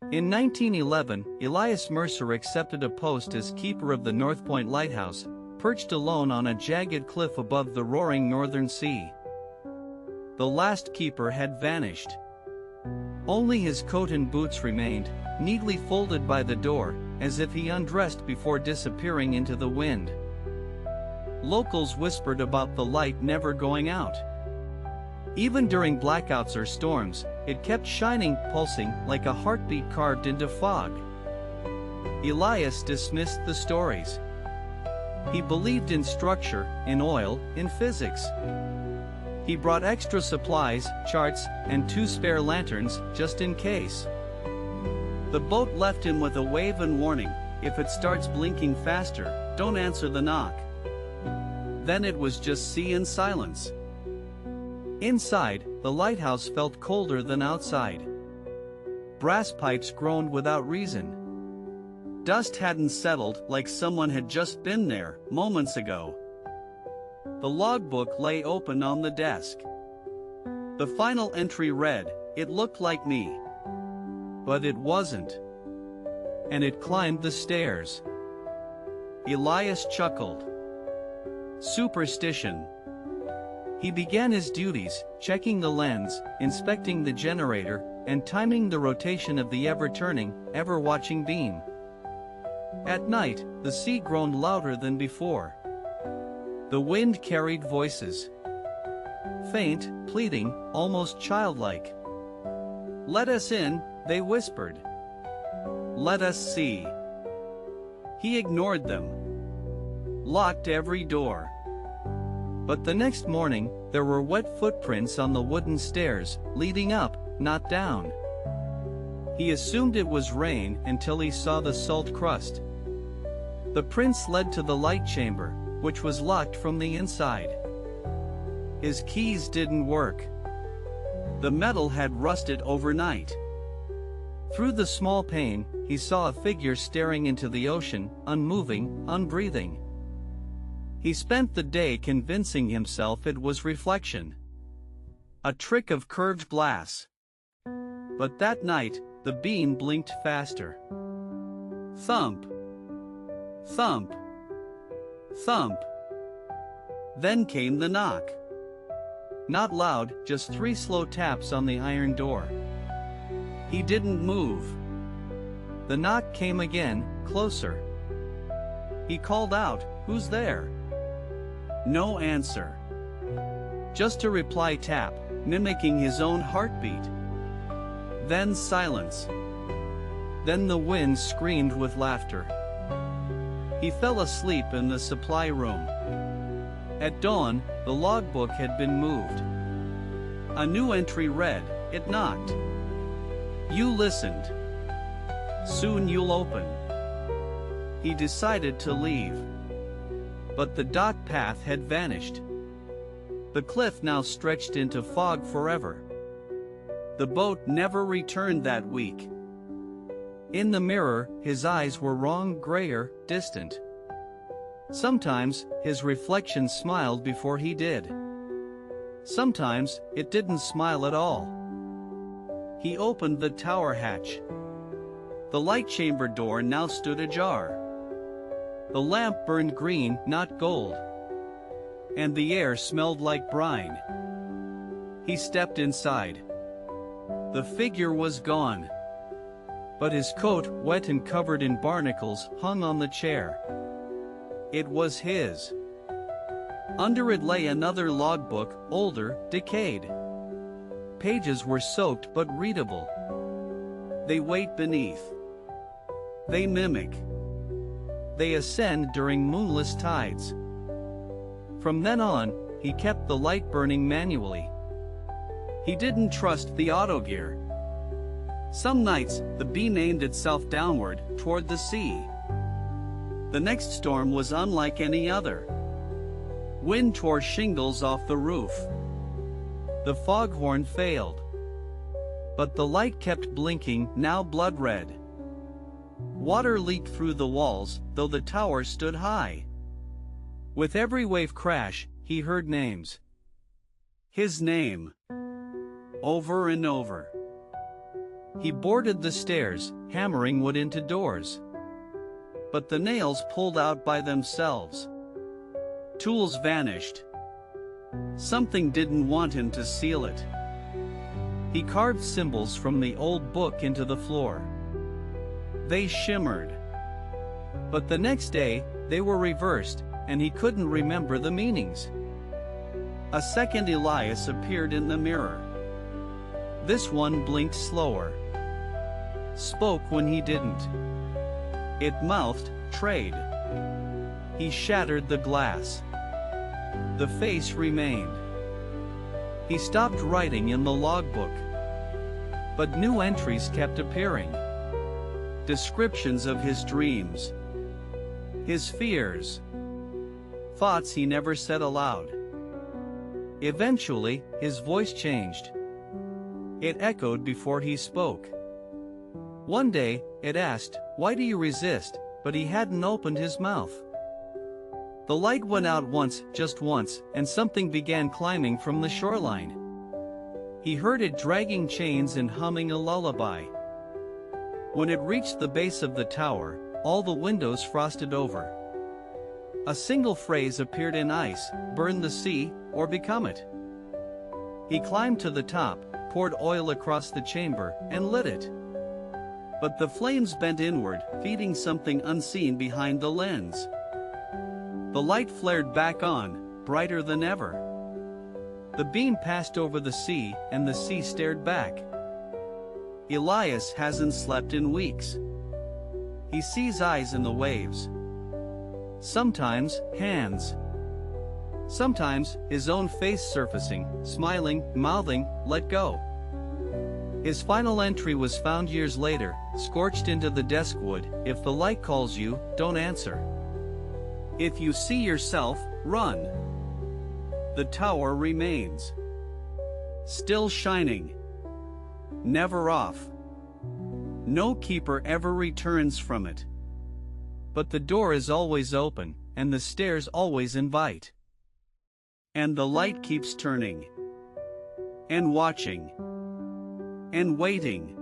In 1911, Elias Mercer accepted a post as keeper of the North Point Lighthouse, perched alone on a jagged cliff above the roaring northern sea. The last keeper had vanished. Only his coat and boots remained, neatly folded by the door, as if he undressed before disappearing into the wind. Locals whispered about the light never going out. Even during blackouts or storms, it kept shining, pulsing, like a heartbeat carved into fog. Elias dismissed the stories. He believed in structure, in oil, in physics. He brought extra supplies, charts, and 2 spare lanterns, just in case. The boat left him with a wave and warning: if it starts blinking faster, don't answer the knock. Then it was just sea and silence. Inside, the lighthouse felt colder than outside. Brass pipes groaned without reason. Dust hadn't settled, like someone had just been there, moments ago. The logbook lay open on the desk. The final entry read, "It looked like me." But it wasn't. And it climbed the stairs. Elias chuckled. Superstition. He began his duties, checking the lens, inspecting the generator, and timing the rotation of the ever-turning, ever-watching beam. At night, the sea groaned louder than before. The wind carried voices. Faint, pleading, almost childlike. "Let us in," they whispered. "Let us see." He ignored them. Locked every door. But the next morning, there were wet footprints on the wooden stairs, leading up, not down. He assumed it was rain until he saw the salt crust. The prints led to the light chamber, which was locked from the inside. His keys didn't work. The metal had rusted overnight. Through the small pane, he saw a figure staring into the ocean, unmoving, unbreathing. He spent the day convincing himself it was reflection. A trick of curved glass. But that night, the beam blinked faster. Thump. Thump. Thump. Then came the knock. Not loud, just 3 slow taps on the iron door. He didn't move. The knock came again, closer. He called out, "Who's there?" No answer. Just a reply tap, mimicking his own heartbeat. Then silence. Then the wind screamed with laughter. He fell asleep in the supply room. At dawn, the logbook had been moved. A new entry read, "It knocked. You listened. Soon you'll open." He decided to leave. But the dock path had vanished. The cliff now stretched into fog forever. The boat never returned that week. In the mirror, his eyes were wrong, grayer, distant. Sometimes, his reflection smiled before he did. Sometimes, it didn't smile at all. He opened the tower hatch. The light chamber door now stood ajar. The lamp burned green, not gold. And the air smelled like brine. He stepped inside. The figure was gone. But his coat, wet and covered in barnacles, hung on the chair. It was his. Under it lay another logbook, older, decayed. Pages were soaked but readable. They wait beneath. They mimic. They ascend during moonless tides. From then on, he kept the light burning manually. He didn't trust the autogear. Some nights, the beam aimed itself downward, toward the sea. The next storm was unlike any other. Wind tore shingles off the roof. The foghorn failed. But the light kept blinking, now blood red. Water leaked through the walls, though the tower stood high. With every wave crash, he heard names. His name. Over and over. He boarded the stairs, hammering wood into doors. But the nails pulled out by themselves. Tools vanished. Something didn't want him to seal it. He carved symbols from the old book into the floor. They shimmered. But the next day, they were reversed, and he couldn't remember the meanings. A second Elias appeared in the mirror. This one blinked slower. Spoke when he didn't. It mouthed, "Trade." He shattered the glass. The face remained. He stopped writing in the logbook. But new entries kept appearing. Descriptions of his dreams. His fears. Thoughts he never said aloud. Eventually, his voice changed. It echoed before he spoke. One day, it asked, "Why do you resist?" But he hadn't opened his mouth. The light went out once, just once, and something began climbing from the shoreline. He heard it dragging chains and humming a lullaby. When it reached the base of the tower, all the windows frosted over. A single phrase appeared in ice: "Burn the sea, or become it." He climbed to the top, poured oil across the chamber, and lit it. But the flames bent inward, feeding something unseen behind the lens. The light flared back on, brighter than ever. The beam passed over the sea, and the sea stared back. Elias hasn't slept in weeks. He sees eyes in the waves. Sometimes, hands. Sometimes, his own face surfacing, smiling, mouthing, "Let go." His final entry was found years later, scorched into the desk wood: "If the light calls you, don't answer. If you see yourself, run." The tower remains. Still shining. Never off. No keeper ever returns from it. But the door is always open, and the stairs always invite. And the light keeps turning. And watching. And waiting.